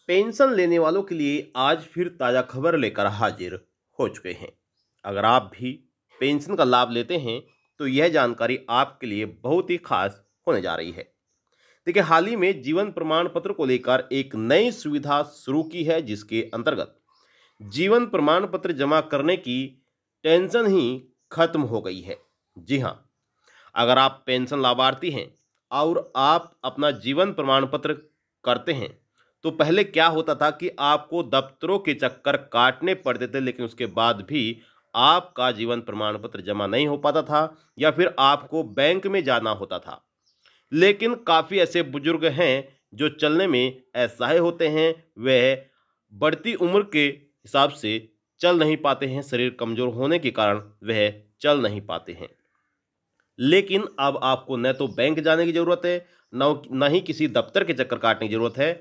Pension लेने वालों के लिए आज फिर ताज़ा खबर लेकर हाजिर हो चुके हैं। अगर आप भी पेंशन का लाभ लेते हैं तो यह जानकारी आपके लिए बहुत ही खास होने जा रही है। देखिए, हाल ही में जीवन प्रमाण पत्र को लेकर एक नई सुविधा शुरू की है, जिसके अंतर्गत जीवन प्रमाण पत्र जमा करने की टेंशन ही खत्म हो गई है। जी हाँ, अगर आप पेंशन लाभार्थी हैं और आप अपना जीवन प्रमाण पत्र करते हैं तो पहले क्या होता था कि आपको दफ्तरों के चक्कर काटने पड़ते थे, लेकिन उसके बाद भी आपका जीवन प्रमाण पत्र जमा नहीं हो पाता था या फिर आपको बैंक में जाना होता था। लेकिन काफ़ी ऐसे बुजुर्ग हैं जो चलने में असहाय होते हैं, वह बढ़ती उम्र के हिसाब से चल नहीं पाते हैं, शरीर कमज़ोर होने के कारण वह चल नहीं पाते हैं। लेकिन अब आपको न तो बैंक जाने की ज़रूरत है, न ही किसी दफ्तर के चक्कर काटने की ज़रूरत है।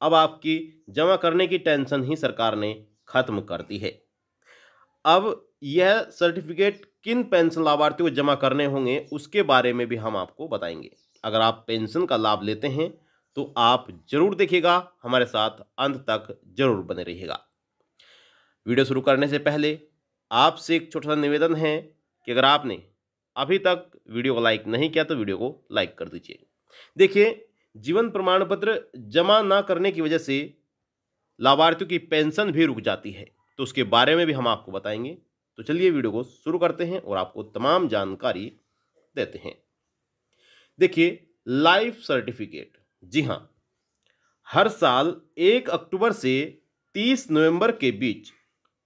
अब आपकी जमा करने की टेंशन ही सरकार ने ख़त्म कर दी है। अब यह सर्टिफिकेट किन पेंशन लाभार्थियों को जमा करने होंगे उसके बारे में भी हम आपको बताएंगे। अगर आप पेंशन का लाभ लेते हैं तो आप ज़रूर देखिएगा, हमारे साथ अंत तक ज़रूर बने रहिएगा। वीडियो शुरू करने से पहले आपसे एक छोटा सा निवेदन है कि अगर आपने अभी तक वीडियो को लाइक नहीं किया तो वीडियो को लाइक कर दीजिए। देखिए, जीवन प्रमाण पत्र जमा ना करने की वजह से लाभार्थियों की पेंशन भी रुक जाती है, तो उसके बारे में भी हम आपको बताएंगे। तो चलिए वीडियो को शुरू करते हैं और आपको तमाम जानकारी देते हैं। देखिए, लाइफ सर्टिफिकेट, जी हाँ, हर साल 1 अक्टूबर से 30 नवंबर के बीच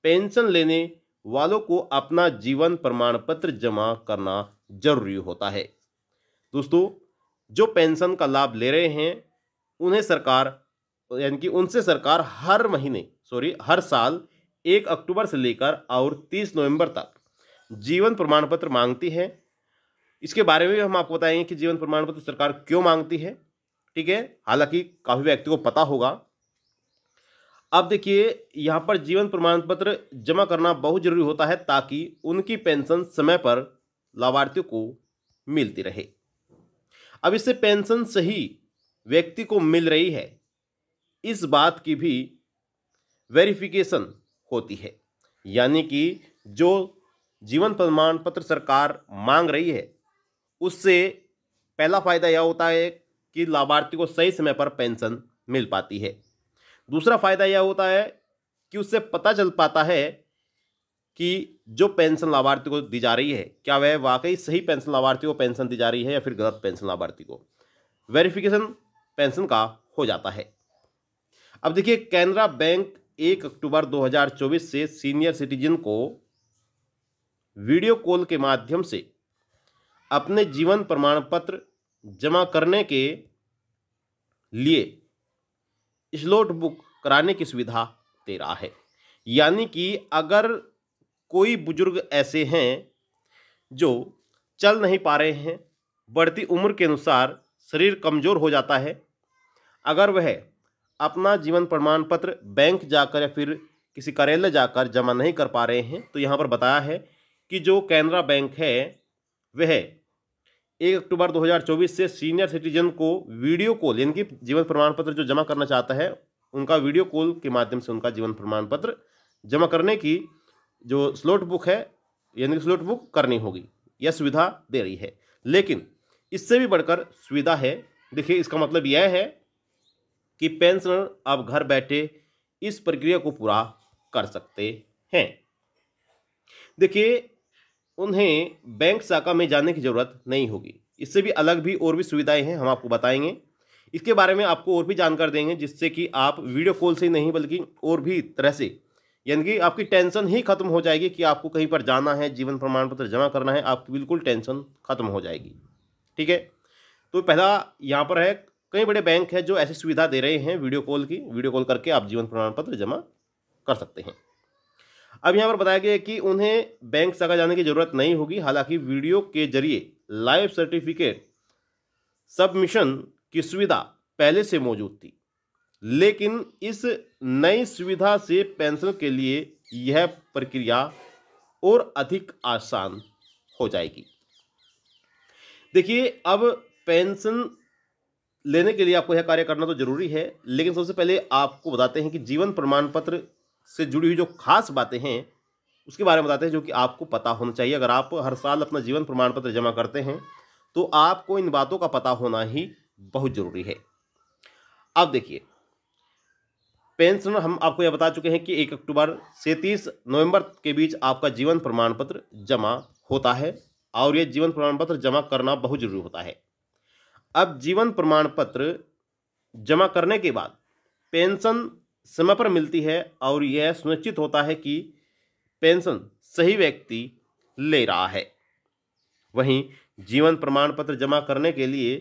पेंशन लेने वालों को अपना जीवन प्रमाण पत्र जमा करना जरूरी होता है। दोस्तों, जो पेंशन का लाभ ले रहे हैं उन्हें सरकार उनसे सरकार हर साल 1 अक्टूबर से लेकर और 30 नवंबर तक जीवन प्रमाण पत्र मांगती है। इसके बारे में भी हम आपको बताएंगे कि जीवन प्रमाण पत्र सरकार क्यों मांगती है। ठीक है, हालांकि काफ़ी व्यक्ति को पता होगा। अब देखिए, यहाँ पर जीवन प्रमाण पत्र जमा करना बहुत जरूरी होता है ताकि उनकी पेंशन समय पर लाभार्थियों को मिलती रहे। अब इससे पेंशन सही व्यक्ति को मिल रही है, इस बात की भी वेरिफिकेशन होती है। यानी कि जो जीवन प्रमाण पत्र सरकार मांग रही है उससे पहला फ़ायदा यह होता है कि लाभार्थी को सही समय पर पेंशन मिल पाती है। दूसरा फ़ायदा यह होता है कि उससे पता चल पाता है कि जो पेंशन लाभार्थी को दी जा रही है क्या वह वाकई सही पेंशन लाभार्थी को पेंशन दी जा रही है या फिर गलत पेंशन लाभार्थी को। वेरिफिकेशन पेंशन का हो जाता है। अब देखिए, कैनरा बैंक 1 अक्टूबर 2024 से सीनियर सिटीजन को वीडियो कॉल के माध्यम से अपने जीवन प्रमाण पत्र जमा करने के लिए स्लॉट बुक कराने की सुविधा दे रहा है। यानी कि अगर कोई बुजुर्ग ऐसे हैं जो चल नहीं पा रहे हैं, बढ़ती उम्र के अनुसार शरीर कमज़ोर हो जाता है, अगर वह अपना जीवन प्रमाण पत्र बैंक जाकर या फिर किसी कार्यालय जाकर जमा नहीं कर पा रहे हैं, तो यहाँ पर बताया है कि जो कैनरा बैंक है वह 1 अक्टूबर 2024 से सीनियर सिटीजन को वीडियो कॉल, यानी कि जीवन प्रमाण पत्र जो जमा करना चाहता है उनका वीडियो कॉल के माध्यम से उनका जीवन प्रमाण पत्र जमा करने की जो स्लॉट बुक है, यानी कि स्लॉट बुक करनी होगी, यह सुविधा दे रही है। लेकिन इससे भी बढ़कर सुविधा है। देखिए, इसका मतलब यह है कि पेंशनर अब घर बैठे इस प्रक्रिया को पूरा कर सकते हैं। देखिए, उन्हें बैंक शाखा में जाने की ज़रूरत नहीं होगी। इससे भी अलग भी और भी सुविधाएं हैं, हम आपको बताएंगे। इसके बारे में आपको और भी जानकारी देंगे, जिससे कि आप वीडियो कॉल से ही नहीं बल्कि और भी तरह से, यानी कि आपकी टेंशन ही खत्म हो जाएगी कि आपको कहीं पर जाना है, जीवन प्रमाण पत्र जमा करना है, आपकी बिल्कुल टेंशन खत्म हो जाएगी। ठीक है, तो पहला यहाँ पर है, कई बड़े बैंक हैं जो ऐसी सुविधा दे रहे हैं वीडियो कॉल करके आप जीवन प्रमाण पत्र जमा कर सकते हैं। अब यहाँ पर बताया गया है कि उन्हें बैंक शाखा जाने की जरूरत नहीं होगी। हालांकि वीडियो के जरिए लाइफ सर्टिफिकेट सबमिशन की सुविधा पहले से मौजूद थी, लेकिन इस नई सुविधा से पेंशन के लिए यह प्रक्रिया और अधिक आसान हो जाएगी। देखिए, अब पेंशन लेने के लिए आपको यह कार्य करना तो जरूरी है, लेकिन सबसे पहले आपको बताते हैं कि जीवन प्रमाण पत्र से जुड़ी हुई जो खास बातें हैं उसके बारे में बताते हैं, जो कि आपको पता होना चाहिए। अगर आप हर साल अपना जीवन प्रमाण पत्र जमा करते हैं तो आपको इन बातों का पता होना ही बहुत जरूरी है। अब देखिए, पेंशन हम आपको यह बता चुके हैं कि 1 अक्टूबर से 30 नवंबर के बीच आपका जीवन प्रमाण पत्र जमा होता है और यह जीवन प्रमाण पत्र जमा करना बहुत जरूरी होता है। अब जीवन प्रमाण पत्र जमा करने के बाद पेंशन समय पर मिलती है और यह सुनिश्चित होता है कि पेंशन सही व्यक्ति ले रहा है। वहीं जीवन प्रमाण पत्र जमा करने के लिए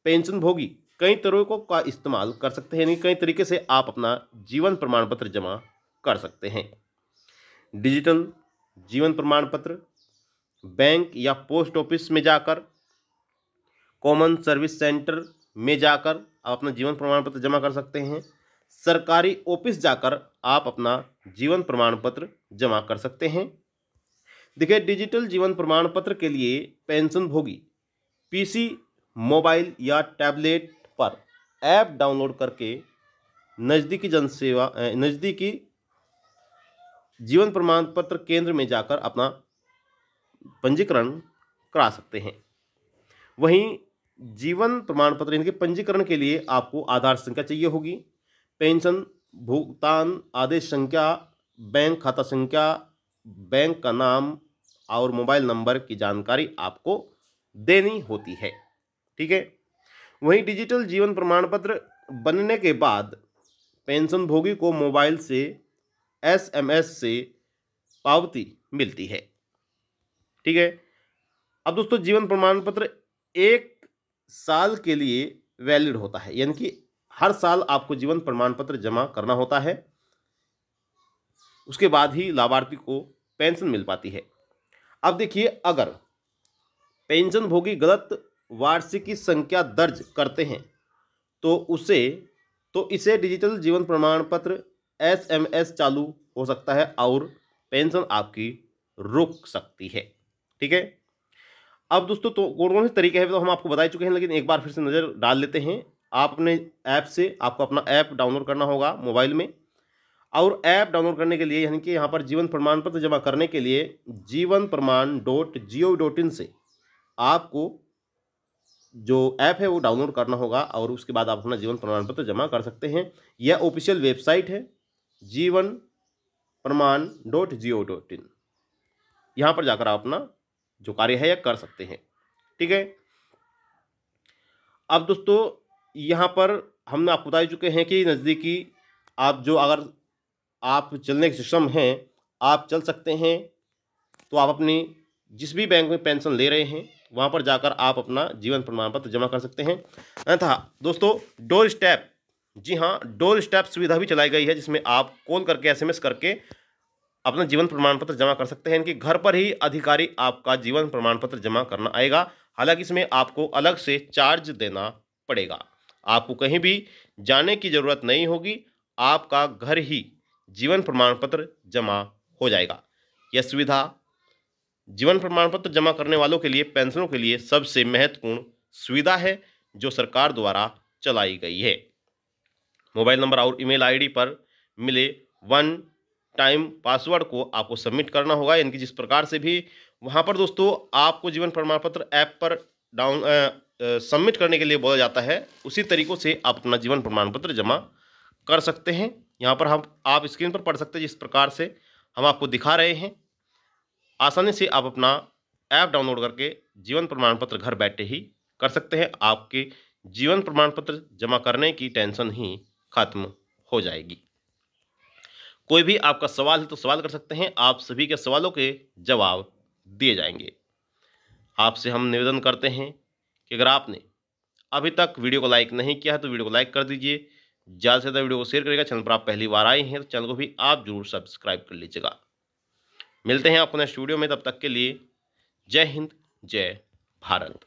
पेंशन भोगी कई तरीकों का इस्तेमाल कर सकते हैं, यानी कई तरीके से आप अपना जीवन प्रमाण पत्र जमा कर सकते हैं। डिजिटल जीवन प्रमाण पत्र, बैंक या पोस्ट ऑफिस में जाकर, कॉमन सर्विस सेंटर में जाकर आप अपना जीवन प्रमाण पत्र जमा कर सकते हैं। सरकारी ऑफिस जाकर आप अपना जीवन प्रमाण पत्र जमा कर सकते हैं। देखिए, डिजिटल जीवन प्रमाण पत्र के लिए पेंशन भोगी पीसी, मोबाइल या टैबलेट पर ऐप डाउनलोड करके नज़दीकी जीवन प्रमाण पत्र केंद्र में जाकर अपना पंजीकरण करा सकते हैं। वहीं जीवन प्रमाण पत्र इनके पंजीकरण के लिए आपको आधार संख्या चाहिए होगी, पेंशन भुगतान आदेश संख्या, बैंक खाता संख्या, बैंक का नाम और मोबाइल नंबर की जानकारी आपको देनी होती है। ठीक है। वहीं डिजिटल जीवन प्रमाण पत्र बनने के बाद पेंशन भोगी को मोबाइल से एसएमएस से पावती मिलती है। ठीक है। अब दोस्तों, जीवन प्रमाण पत्र 1 साल के लिए वैलिड होता है, यानी कि हर साल आपको जीवन प्रमाण पत्र जमा करना होता है, उसके बाद ही लाभार्थी को पेंशन मिल पाती है। अब देखिए, अगर पेंशन भोगी गलत वार्षिकी संख्या दर्ज करते हैं तो इसे डिजिटल जीवन प्रमाण पत्र एसएमएस चालू हो सकता है और पेंशन आपकी रुक सकती है। ठीक है। अब दोस्तों, तो कौन कौन से तरीके हैं तो हम आपको बता चुके हैं, लेकिन एक बार फिर से नज़र डाल लेते हैं। आप अपने ऐप से, आपको अपना ऐप डाउनलोड करना होगा मोबाइल में, और ऐप डाउनलोड करने के लिए यानी कि यहाँ पर जीवन प्रमाण पत्र जमा करने के लिए jivanpraman.gov.in से आपको जो ऐप है वो डाउनलोड करना होगा और उसके बाद आप अपना जीवन प्रमाण पत्र जमा कर सकते हैं। यह ऑफिशियल वेबसाइट है jivanpraman.gov.in। यहाँ पर जाकर आप अपना जो कार्य है यह कर सकते हैं। ठीक है। अब दोस्तों, यहाँ पर हमने आपको बता चुके हैं कि नज़दीकी अगर आप चलने के सक्षम हैं आप चल सकते हैं, तो आप अपनी जिस भी बैंक में पेंशन ले रहे हैं वहाँ पर जाकर आप अपना जीवन प्रमाण पत्र जमा कर सकते हैं। अन्यथा दोस्तों, डोर स्टेप, जी हाँ, डोर स्टेप सुविधा भी चलाई गई है, जिसमें आप कॉल करके एसएमएस करके अपना जीवन प्रमाण पत्र जमा कर सकते हैं। इनके घर पर ही अधिकारी आपका जीवन प्रमाण पत्र जमा करना आएगा। हालांकि इसमें आपको अलग से चार्ज देना पड़ेगा। आपको कहीं भी जाने की ज़रूरत नहीं होगी, आपका घर ही जीवन प्रमाण पत्र जमा हो जाएगा। यह सुविधा जीवन प्रमाण पत्र जमा करने वालों के लिए, पेंशनों के लिए सबसे महत्वपूर्ण सुविधा है जो सरकार द्वारा चलाई गई है। मोबाइल नंबर और ईमेल आईडी पर मिले 1 टाइम पासवर्ड को आपको सबमिट करना होगा, यानी कि जिस प्रकार से भी वहाँ पर दोस्तों आपको जीवन प्रमाण पत्र ऐप पर सबमिट करने के लिए बोला जाता है, उसी तरीक़ों से आप अपना जीवन प्रमाण पत्र जमा कर सकते हैं। यहाँ पर आप स्क्रीन पर पढ़ सकते हैं, जिस प्रकार से हम आपको दिखा रहे हैं। आसानी से आप अपना ऐप डाउनलोड करके जीवन प्रमाण पत्र घर बैठे ही कर सकते हैं। आपके जीवन प्रमाण पत्र जमा करने की टेंशन ही खत्म हो जाएगी। कोई भी आपका सवाल है तो सवाल कर सकते हैं, आप सभी के सवालों के जवाब दिए जाएंगे। आपसे हम निवेदन करते हैं कि अगर आपने अभी तक वीडियो को लाइक नहीं किया है तो वीडियो को लाइक कर दीजिए, ज़्यादा से ज़्यादा वीडियो को शेयर करेगा। चैनल पर आप पहली बार आए हैं तो चैनल को भी आप जरूर सब्सक्राइब कर लीजिएगा। मिलते हैं आपको नेक्स्ट वीडियो में, तब तक के लिए जय हिंद, जय भारत।